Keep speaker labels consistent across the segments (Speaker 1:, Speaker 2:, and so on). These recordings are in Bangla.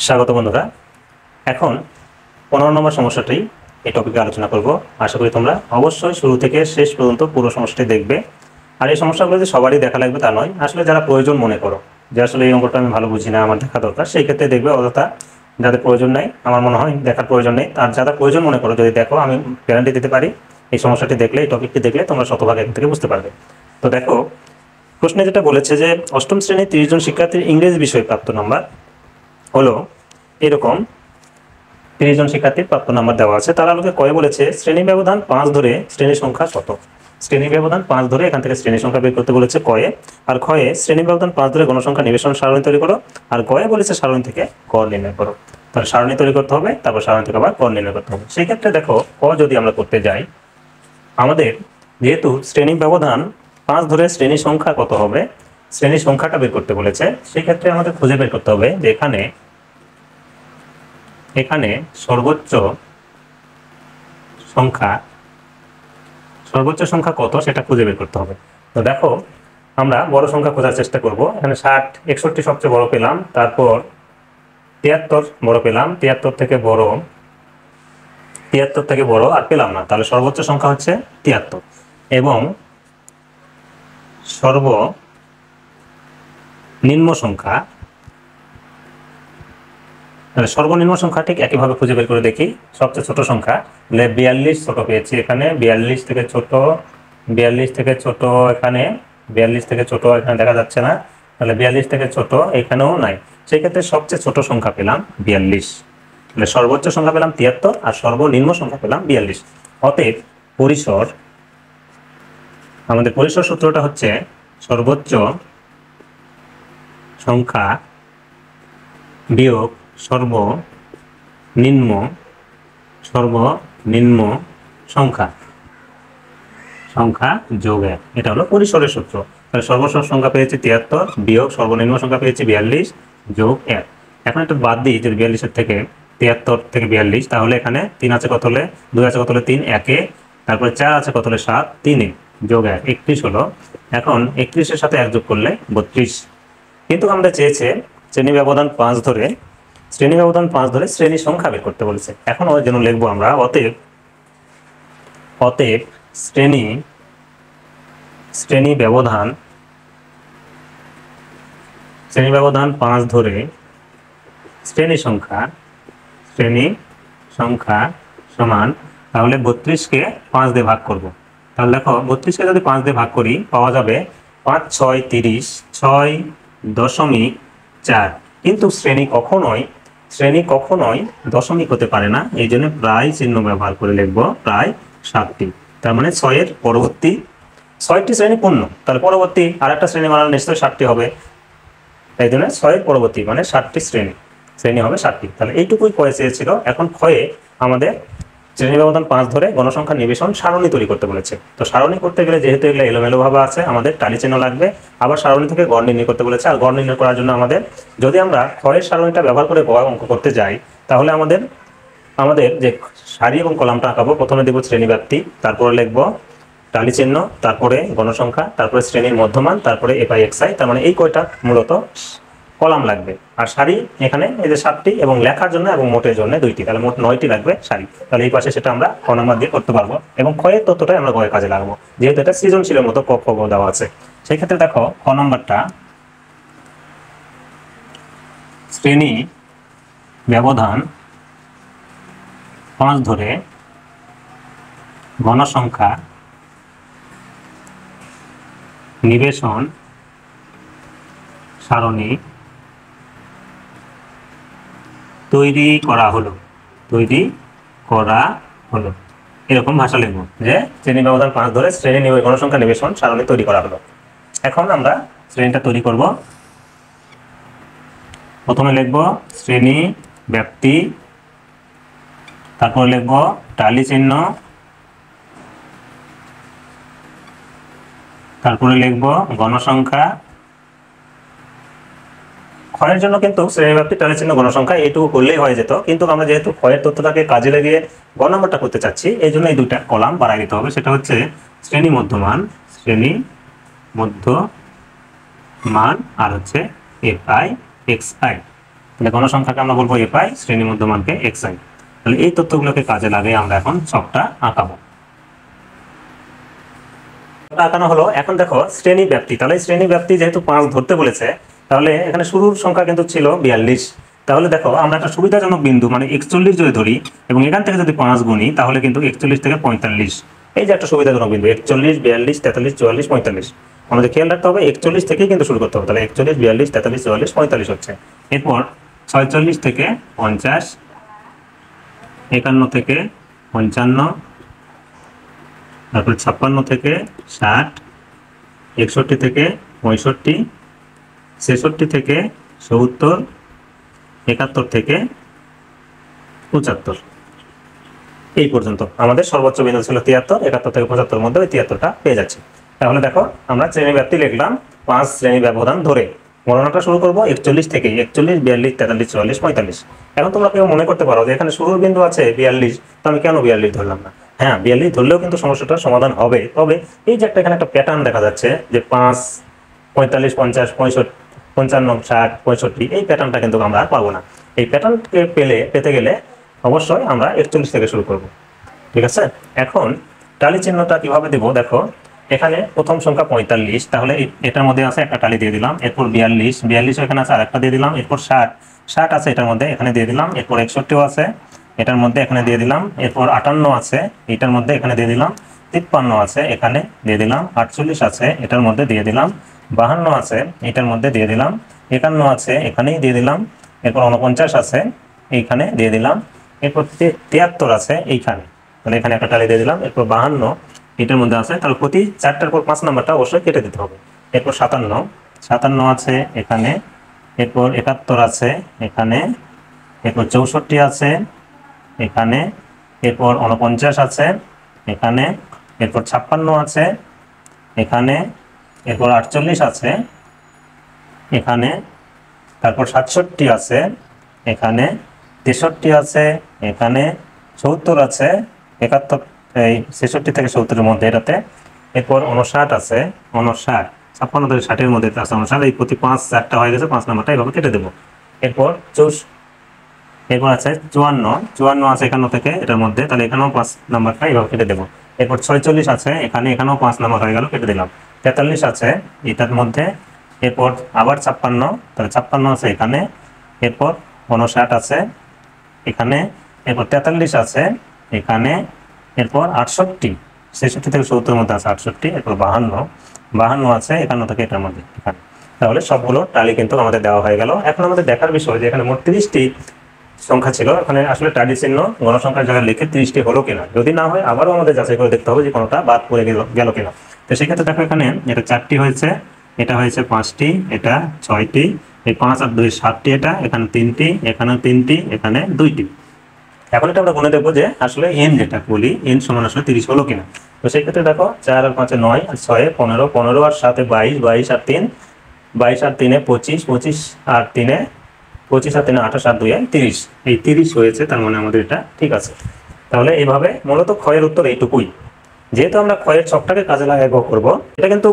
Speaker 1: স্বাগত বন্ধুরা। এখন 15 নম্বর সমস্যাটি এই টপিকে আলোচনা করব। আশা করি তোমরা অবশ্যই শুরু থেকে শেষ পর্যন্ত পুরো সমস্যাটি দেখবে। আর এই সমস্যাগুলো যে সবারই দেখা লাগবে তা নয়, আসলে যারা প্রয়োজন মনে করো যে আসলে এই অঙ্কটা আমি ভালো বুঝি না, আমার দেখা দরকার, সেই ক্ষেত্রে দেখবে। অযথা যাদের প্রয়োজন নেই, আমার মনে হয় দেখার প্রয়োজন নেই। আর যারা প্রয়োজন মনে করো যদি দেখো, আমি গ্যারান্টি দিতে পারি এই সমস্যাটি দেখলে, এই টপিকটি দেখলে তোমরা শতভাগ এখান থেকে বুঝতে পারবে। তো দেখো, প্রশ্নে যেটা বলেছে যে অষ্টম শ্রেণীর 30 জন শিক্ষার্থীর ইংরেজি বিষয়ে প্রাপ্ত নাম্বার হলো এরকম। 30 জন শিক্ষার্থীর প্রাপ্ত নাম্বার দেওয়া আছে। তার আলোকে কয়ে বলেছে শ্রেণী ব্যবধান 5 ধরে শ্রেণী সংখ্যা কত। শ্রেণী ব্যবধান 5 ধরে এখান থেকে শ্রেণী সংখ্যা বের করতে বলেছে কয়ে। আর ক্ষয়ে শ্রেণী ব্যবধান 5 ধরে গণসংখ্যা নিবেশন সারণী তৈরি করো। আর গয়ে বলেছে সারণী থেকে গড় নির্ণয় করো। তাহলে সারণী তৈরি করতে হবে, তারপর সারণী থেকে আবার গড় নির্ণয় করতে হবে। সেই ক্ষেত্রে দেখো, ক যদি আমরা করতে যাই, আমাদের যেহেতু শ্রেণী ব্যবধান 5 ধরে শ্রেণী সংখ্যা কত হবে, শ্রেণী সংখ্যাটা বের করতে বলেছে, সেই ক্ষেত্রে আমাদের খুঁজে বের করতে হবে যে এখানে সর্বোচ্চ সংখ্যা কত সেটা খুঁজে বের করতে হবে। তো দেখো, আমরা বড় সংখ্যা খোঁজার চেষ্টা করব। এখানে 60, 61 সবচেয়ে বড় পেলাম, তারপর 73 বড় পেলাম, 73 থেকে বড় আর পেলাম না। তাহলে সর্বোচ্চ সংখ্যা হচ্ছে 73 এবং সর্বনিম্ন সংখ্যা, তাহলে সর্বনিম্ন সংখ্যা ঠিক একইভাবে খুঁজে বের করে দেখি। সবচেয়ে ছোট সংখ্যা 42 ছোট পেয়েছি এখানে, 42 থেকে ছোট এখানে, 42 থেকে ছোট এখানে দেখা যাচ্ছে না, তাহলে 42 থেকে ছোট এখানেও নাই। সেই ক্ষেত্রে সবচেয়ে ছোট সংখ্যা পেলাম 42, তাহলে সর্বোচ্চ সংখ্যা পেলাম 73 আর সর্বনিম্ন সংখ্যা পেলাম 42। অতএব আমাদের পরিসর সূত্রটা হচ্ছে সর্বোচ্চ সংখ্যা বিয়োগ সর্বনিম্ন সংখ্যা যোগ 1। এটা হলো পরিসরের সূত্র। তাহলে সর্বোচ্চ সংখ্যা পেয়েছি 73 বিয়োগ সর্বনিম্ন সংখ্যা পেয়েছি 42 যোগ 1। এখন একটু বাদ দিই, যদি 42 থেকে 73 থেকে 42, তাহলে এখানে 3 আছে কত হলে, 2 আছে কত হলে 3 1-এ, তারপরে 4 আছে কত হলে 7 3-এ, যোগ 1 31 হলো। এখন 31-এর সাথে 1 যোগ করলে 32। কিন্তু আমাদের চেয়েছে শ্রেণী ব্যবধান 5 ধরে শ্রেণী সংখ্যা বের করতে বলেছে। এখন ওই জন্য লিখবো আমরা অতএব শ্রেণী ব্যবধান 5 ধরে শ্রেণী সংখ্যা সমান, তাহলে 32-কে 5 দিয়ে ভাগ করব। তাহলে দেখো, 32-কে যদি 5 দিয়ে ভাগ করি পাওয়া যাবে 5 6 30, 6.4। কিন্তু শ্রেণী কখনোই দশমিক হতে পারে না, এই জন্য প্রায় চিহ্ন ব্যবহার করে লিখবো প্রায় 7টি। তার মানে 6-এর পরবর্তী 6টি শ্রেণী পূর্ণ, তাহলে পরবর্তী আরেকটা শ্রেণী মানে নিশ্চয়ই 7টি হবে। এই জন্য 6-এর পরবর্তী মানে 7টি শ্রেণী হবে 7টি। তাহলে এইটুকুই ক্ষয়ে চেয়েছিল। এখন ক্ষয়ে আমাদের শ্রেণী ব্যবধান 5 ধরে গণসংখ্যা নিবেশন সারণী তৈরি করতে বলেছে। তো সারণী করতে গেলে যেহেতু এগুলো এলোমেলো ভাবে আছে, আমাদের টালি চিহ্ন লাগবে। আবার সারণী থেকে গড় নির্ণয় করতে বলেছে। আর গড় নির্ণয় করার জন্য আমাদের, যদি আমরা ক্ষয়ের সারণীটা ব্যবহার করে গড় অঙ্ক করতে যাই, তাহলে আমাদের যে সারি এবং কলামটা আঁকাবো, প্রথমে দেব শ্রেণী ব্যাপ্তি, তারপরে লিখবো টালি চিহ্ন, তারপরে গণসংখ্যা, তারপরে শ্রেণীর মধ্যমান, তারপরে এফআই এক্সআই। তার মানে এই কয়টা মূলত কলাম লাগবে। আর সারি এখানে এই যে 7টি, এবং লেখার জন্য এবং মোটের জন্য 2টি, তাহলে মোট 9টি লাগবে সারি। তাহলে এই পাশে সেটা আমরা ক নাম্বার দিয়ে করতে পারবো, এবং ক্ষয়ের তথ্যটাই আমরা গয়ের কাজে লাগাবো, যেহেতু এটা সৃজনশীলের মতো ক খ গ দেওয়া আছে। সেই ক্ষেত্রে দেখো, ক নাম্বারটা শ্রেণী ব্যবধান 5 ধরে গণসংখ্যা নিবেশন সারণী তৈরি করা হলো, এরকম ভাষা লিখব যে শ্রেণী ব্যবধান 5 ধরে শ্রেণী গণসংখ্যা নিবেশন সারণী তৈরি করা হলো। এখন আমরা শ্রেণীটা তৈরি করব। প্রথমে লিখব শ্রেণী ব্যাপ্তি, তারপর লিখব টালি চিহ্ন, তারপরে লিখব গণসংখ্যা। ক্ষয়ের জন্য কিন্তু শ্রেণীব্যাপ্তি টালি চিহ্ন গণসংখ্যা এইটুকু করলেই হয়ে যেত, কিন্তু আমরা যেহেতু ক্ষয়ের তথ্যটাকে কাজে লাগিয়ে গ নম্বরটা করতে চাচ্ছি, এই জন্য এই দুইটা কলাম বাড়াই দিতে হবে। সেটা হচ্ছে শ্রেণী মধ্যমান আর হচ্ছে এফআই এক্সআই। তো তাহলে গণসংখ্যাকে আমরা বলবো এফআই, শ্রেণী মধ্যমানকে এক্সআই। তাহলে এই তথ্যগুলোকে কাজে লাগিয়ে আমরা এখন ছকটা আঁকাবো। আঁকানো হলো। এখন দেখো শ্রেণী ব্যাপ্তি, তাহলে শ্রেণী ব্যাপ্তি যেহেতু 5 ধরতে বলেছে, তাহলে এখানে শুরুর সংখ্যা কিন্তু ছিল 42। তাহলে দেখো আমরা একটা সুবিধাজনক বিন্দু মানে 41 যদি ধরি এবং এখান থেকে যদি 5 গুণি, তাহলে কিন্তু 41 থেকে 45, এই যে একটা সুবিধাজনক বিন্দু 41, 42, 43, 44, 45। আমাদের খেয়াল রাখতে হবে 41 থেকেই কিন্তু শুরু করতে হবে। তাহলে 41, 42, 43, 44, 45 হচ্ছে। এরপর 46 থেকে 50, 51 থেকে 55, তারপর 56 থেকে 60, 61 থেকে 65, 66 থেকে 70, 71 থেকে 75, এই পর্যন্ত আমাদের সর্বোচ্চ বিন্দু ছিল 73। 71 থেকে 75 মধ্যে ওই 73টা পেয়ে যাচ্ছে। তাহলে দেখো আমরা শ্রেণী ব্যাপ্তি লিখলাম 5 শ্রেণী ব্যবধান ধরে। গণনাটা শুরু করবো 41 থেকে, 41, 42, 43, 44, 45। এখন তোমরা কেউ মনে করতে পারো যে এখানে শুরুর বিন্দু আছে 42, তো আমি কেন 42 ধরলাম না? হ্যাঁ, 42 ধরলেও কিন্তু সমস্যাটার সমাধান হবে। তবে এই যে এখানে একটা প্যাটার্ন দেখা যাচ্ছে যে 5, 45, 50, 65, 55, 60, 65, এই প্যাটার্নটা কিন্তু আমরা আর পাবো না। এই প্যাটার্নকে পেতে গেলে অবশ্যই আমরা 41 থেকে শুরু করব। ঠিক আছে। এখন টালি চিহ্নটা কিভাবে দেব দেখো, এখানে প্রথম সংখ্যা 45, তাহলে এটার মধ্যে আছে একটা টালি দিয়ে দিলাম। এরপর 42, 42 এখানে আছে আরেকটা দিয়ে দিলাম। এরপর 60, 60 আছে এটার মধ্যে, এখানে দিয়ে দিলাম। এরপর 61 আছে এটার মধ্যে, এখানে দিয়ে দিলাম। এরপর 58 আছে এটার মধ্যে, এখানে দিয়ে দিলাম। 53 আছে এখানে দিয়ে দিলাম। 48 আছে এটার মধ্যে দিয়ে দিলাম। 52 আছে এটার মধ্যে দিয়ে দিলাম। 51 আছে এখানেই দিয়ে দিলাম। এরপর 49 আছে এইখানে দিয়ে দিলাম। এরপর 73 আছে এইখানে, তাহলে এখানে একটা টালি দিয়ে দিলাম। এরপর 52 এটার মধ্যে আছে, তাহলে প্রতি 4টার পর 5 নাম্বারটা অবশ্যই কেটে দিতে হবে। এরপর 57 আছে এখানে। এরপর 71 আছে এখানে। এরপর 64 আছে এখানে। এরপর 49 আছে এখানে। এরপর 56 আছে এখানে। এরপর 48 আছে এখানে। তারপর 67 আছে এখানে। 63 আছে এখানে। 70 আছে 71, এই 66 থেকে 70-এর মধ্যে এটাতে। এরপর 59 আছে, 59, 56 থেকে 60-এর মধ্যে আছে 59। এই প্রতি 5 4টা হয়ে গেছে, 5 নাম্বারটা এইভাবে কেটে দেবো। এরপর এরপর আছে 54 আছে এখান থেকে এটার মধ্যে, তাহলে এখানেও 5 নাম্বারটা এইভাবে কেটে দেবো। এরপর 46 আছে এখানে, এখানেও 5 নাম্বার হয়ে গেল, কেটে দিলাম। 43 আছে এটার মধ্যে। এরপর আবার 56, তাহলে 56 আছে এখানে। এরপর 59 আছে এখানে। এরপর 43 আছে এখানে। এরপর 68, 66 থেকে 70-এর মধ্যে আছে 68। এরপর 52 আছে 51 থেকে এটার মধ্যে এখানে। তাহলে সবগুলো টালি কিন্তু আমাদের দেওয়া হয়ে গেল। এখন আমাদের দেখার বিষয় যে এখানে মোট 30টি সংখ্যা ছিল, এখানে আসলে টালি চিহ্ন গণসংখ্যার জায়গায় লিখে 30টি হলো কিনা। যদি না হয় আবারও আমাদের যাচাই করে দেখতে হবে যে কোনোটা বাদ পড়ে গেল কিনা। তো সেক্ষেত্রে দেখো এখানে এটা 4টি হয়েছে, এটা হয়েছে 5টি, এটা 6টি, এই 5 আর 2 7টি, এটা এখানে 3টি, এখানে 3টি, এখানে 2টি। এখন এটা আমরা গুনে দেখবো যে আসলে এন যেটা বলি এন সমান আসলে 30 হলো কিনা। তো সেই ক্ষেত্রে দেখো 4 আর 5 9 আর 6 15, 15 আর 7 22, 22 আর 3 22 আর 3 25, 25 আর 3 25 আর 3 28 আর 2 30, এই 30 হয়েছে। তার মানে আমাদের এটা ঠিক আছে। তাহলে এইভাবে মূলত ক্ষয়ের উত্তর এইটুকুই। যেহেতু আমরা ক্ষয়ের ছকটাকে কাজে লাগাই করবো, এটা কিন্তু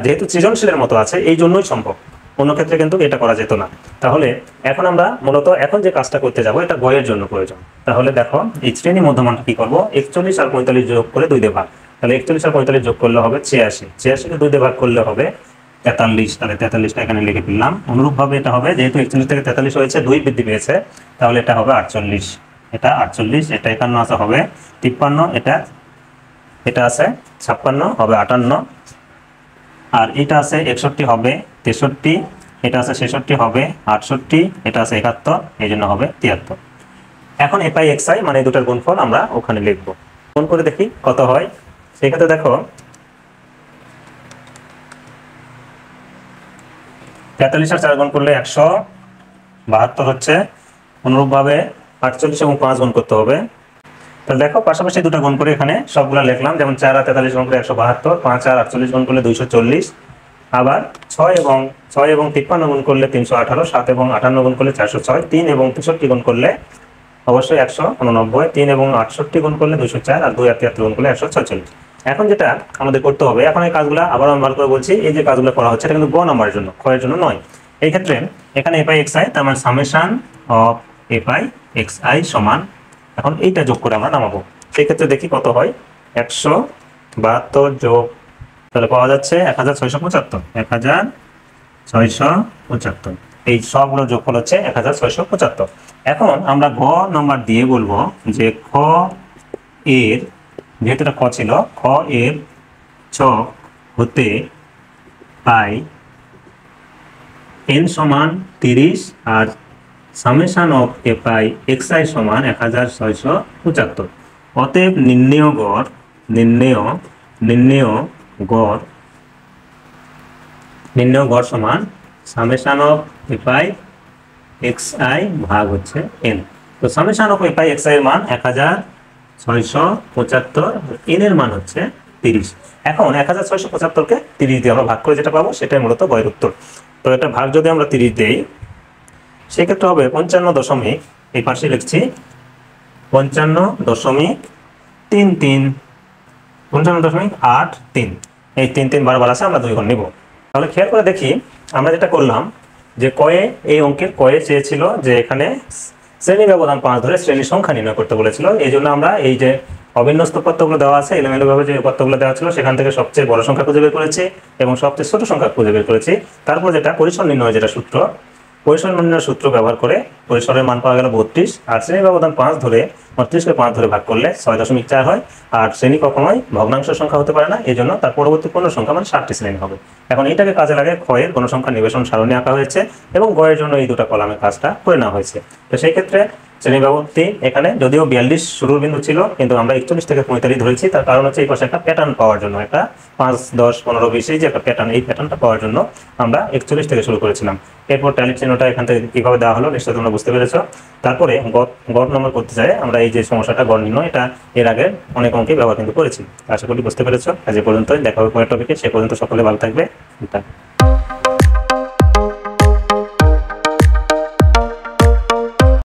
Speaker 1: যেহেতু সৃজনশীলের মতো আছে এই জন্যই সম্ভব, অন্য ক্ষেত্রে কিন্তু এটা করা যেত না। তাহলে এখন আমরা মূলত এখন যে কাজটা করতে যাব এটা গয়ের জন্য প্রয়োজন। তাহলে দেখো এই শ্রেণী মধ্যমানটা কি করবো, 41 আর 45 যোগ করে 2 দিয়ে ভাগ। তাহলে 41 আর 45 যোগ করলে হবে 86, 86কে 2 দিয়ে ভাগ করলে হবে 43। তাহলে 43টা এখানে লিখে ফেললাম। অনুরূপভাবে এটা হবে, যেহেতু 41 থেকে 43 হয়েছে 2 বৃদ্ধি পেয়েছে, তাহলে এটা হবে 48, এটা 48, এটা 51 আছে হবে 53, এটা আছে 56 হবে 58, আর এটা আছে 61 হবে 63, এটা আছে 66 হবে 68, এটা আছে 71, এই জন্য হবে 73। এখন এফআই এক্সআই মানে এই দুটার গুণফল আমরা ওখানে লিখবো। গুণ করে দেখি কত হয়। সেক্ষেত্রে দেখো 43 আর 4 গুণ করলে 172 হচ্ছে। অনুরূপভাবে 48 এবং 5 গুণ করতে হবে। তাহলে দেখো পাশাপাশি দুটো গুণ করে এখানে সবগুলো লিখলাম, যেমন 4 আর 43 গুণ করে 172, 5 আর 48 গুণ করলে 240, আবার 6 এবং 53 গুণ করলে 318, 7 এবং 58 গুণ করলে 406, 3 এবং 63 গুণ করলে অবশ্যই 189, 3 এবং 68 গুণ করলে 204, আর 2 আর 73 গুণ করলে 146। এখন যেটা আমাদের করতে হবে, এখন এই কাজগুলো আবার আমি ভালো করে বলছি, এই যে কাজগুলো করা হচ্ছে এটা কিন্তু গ নাম্বারের জন্য, ক্ষয়ের জন্য নয়। এই ক্ষেত্রে এখানে এফ আই এক্স আই, তার মানে summation of F I X I সমান, এখন এইটা যোগ করে আমরা নামাবো। সেই ক্ষেত্রে দেখি কত হয়, 172 যোগ, তাহলে পাওয়া যাচ্ছে 1675, 1675। এই সবগুলো যোগফল হচ্ছে 1675। এখন আমরা গ নম্বর দিয়ে বলবো যে খ এর, যেহেতু এটা খ ছিল, খ এর ছক হতে পাই n সমান 30 আর summation of F I X I সমান 1675। অতএব নির্ণেয় গড় সমান summation of F I X I ভাগ হচ্ছে n। তো summation of F I X I এর মান 1675, n এর মান হচ্ছে 30। এখন 1675কে 30 দিয়ে আমরা ভাগ করে যেটা পাবো সেটাই মূলত গয়ের উত্তর। তো এটা ভাগ যদি আমরা 30 দেই, সেক্ষেত্রে হবে 55 দশমিক, এই পাশে লিখছি 55.33, 55.83। এই 3 বারবার আছে, আমরা 2 ঘর নিব। তাহলে খেয়াল করে দেখি, আমরা যেটা করলাম যে কয়ে, এই অঙ্কের কয়ে চেয়েছিল যে এখানে শ্রেণী ব্যবধান 5 ধরে শ্রেণীর সংখ্যা নির্ণয় করতে বলেছিল। এই জন্য আমরা এই যে অবিন্যস্ত উপাত্তগুলো দেওয়া আছে, এলোমেলোভাবে যে উপাত্তগুলো দেওয়া ছিল সেখান থেকে সবচেয়ে বড় সংখ্যা খুঁজে বের করেছি এবং সবচেয়ে ছোট সংখ্যা খুঁজে বের করেছি। তারপর যেটা পরিসর নির্ণয়, যেটা সূত্র, পরিসর নির্ণয়ের সূত্র ব্যবহার করে পরিসরের মান পাওয়া গেল 32, আর শ্রেণী ব্যবধান 5 ধরে 32কে 5 ধরে ভাগ করলে 6.4 হয়। আর শ্রেণী কখনোই ভগ্নাংশ সংখ্যা হতে পারে না, এই জন্য তার পরবর্তী পূর্ণ সংখ্যা মানে 60টি শ্রেণী হবে। এখন এটাকে কাজে লাগে ক্ষয়ের গণসংখ্যা নিবেশন সারণী আঁকা হয়েছে এবং গয়ের জন্য এই দুটো কলামে কাজটা করে নেওয়া হয়েছে। তো সেই ক্ষেত্রে শ্রেণী ব্যবধি এখানে যদিও 42 শুরুর বিন্দু ছিল, কিন্তু আমরা 41 থেকে 45 ধরেছি। তার কারণ হচ্ছে এই পাশে একটা প্যাটার্ন পাওয়ার জন্য, একটা 5, 10, 15, 20 এই যে একটা প্যাটার্ন, এই প্যাটার্নটা পাওয়ার জন্য আমরা 41 থেকে শুরু করেছিলাম। এরপর ট্যালির চিহ্নটা এখান থেকে কিভাবে দেওয়া হলো নিশ্চয়ই তোমরা বুঝতে পেরেছো। তারপরে গড় নম্বর করতে চাই আমরা, এই যে সমস্যাটা গড় নির্ণয়, এটা এর আগে অনেক অঙ্কে ব্যবহার কিন্তু করেছি। আশা করি বুঝতে পেরেছো। আজ এ পর্যন্তই, দেখা হবে পরের টপিকে। সে পর্যন্ত সকলে ভালো থাকবে।